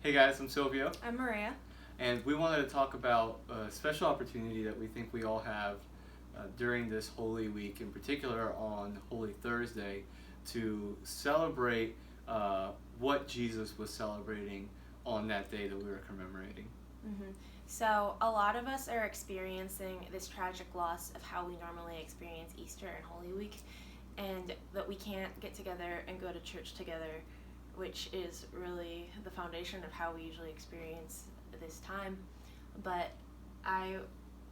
Hey guys, I'm Silvio, I'm Maria. and we wanted to talk about a special opportunity that we think we all have during this Holy Week, in particular on Holy Thursday, to celebrate what Jesus was celebrating on that day that we were commemorating. Mm-hmm. So, a lot of us are experiencing this tragic loss of how we normally experience Easter and Holy Week, and that we can't get together and go to church together, which is really the foundation of how we usually experience this time. But I,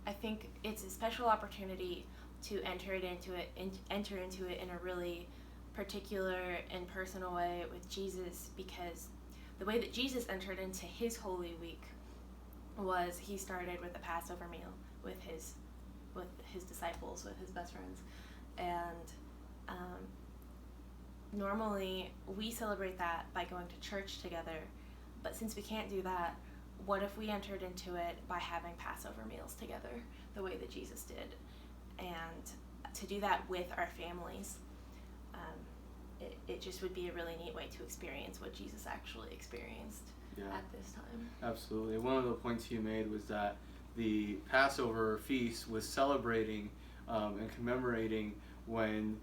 I think it's a special opportunity to enter into it in a really particular and personal way with Jesus, because the way that Jesus entered into his Holy Week was he started with a Passover meal with his disciples, with his best friends, and normally we celebrate that by going to church together. But since we can't do that, what if we entered into it by having Passover meals together, the way that Jesus did, and to do that with our families? It just would be a really neat way to experience what Jesus actually experienced at this time. Absolutely. One of the points you made was that the Passover feast was celebrating and commemorating when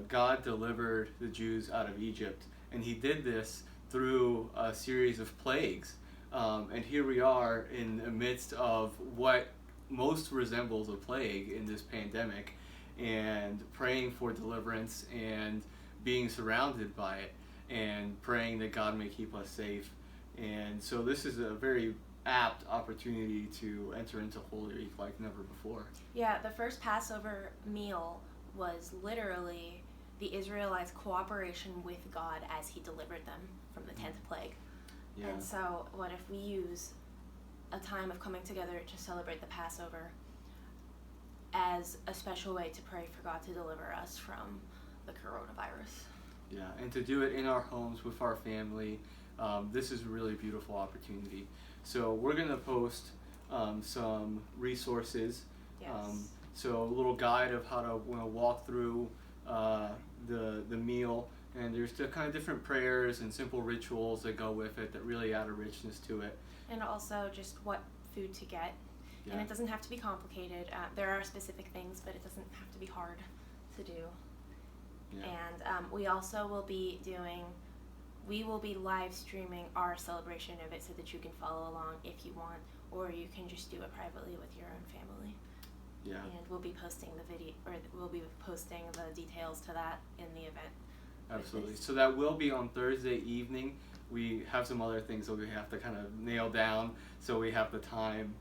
God delivered the Jews out of Egypt. And he did this through a series of plagues. And here we are in the midst of what most resembles a plague in this pandemic, and praying for deliverance and being surrounded by it and praying that God may keep us safe. And so this is a very apt opportunity to enter into Holy Week like never before. Yeah, the first Passover meal was literally the Israelites' cooperation with God as he delivered them from the 10th plague. Yeah. And so what if we use a time of coming together to celebrate the Passover as a special way to pray for God to deliver us from the coronavirus? Yeah, and to do it in our homes with our family. This is a really beautiful opportunity. So we're going to post some resources. Yes. So a little guide of how to walk through the meal. And there's the kind of different prayers and simple rituals that go with it that really add a richness to it. And also just what food to get. Yeah. And it doesn't have to be complicated. There are specific things, but it doesn't have to be hard to do. Yeah. And we also will be live streaming our celebration of it so that you can follow along if you want, or you can just do it privately with your own family. Yeah. And we'll be posting the details to that in the event. Absolutely. So that will be on Thursday evening. We have some other things that we have to kind of nail down, so we have the time.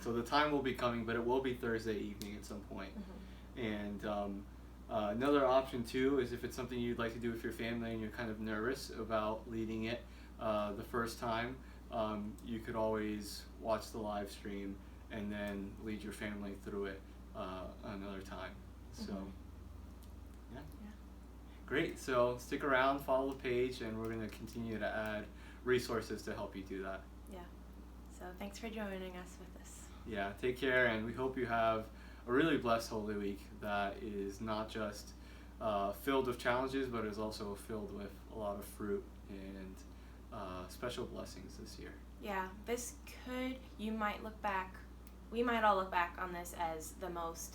So the time will be coming, but it will be Thursday evening at some point. Mm-hmm. And another option too is if it's something you'd like to do with your family and you're kind of nervous about leading it the first time, you could always watch the live stream and then lead your family through it another time. So, yeah. Great. So stick around, follow the page, and we're going to continue to add resources to help you do that. Yeah. So thanks for joining us with this. Yeah. Take care, and we hope you have a really blessed Holy Week that is not just filled with challenges, but is also filled with a lot of fruit and special blessings this year. Yeah, we might all look back on this as the most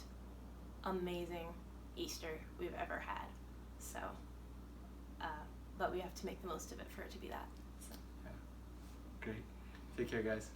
amazing Easter we've ever had. So, but we have to make the most of it for it to be that. So. Yeah. Great. Take care, guys.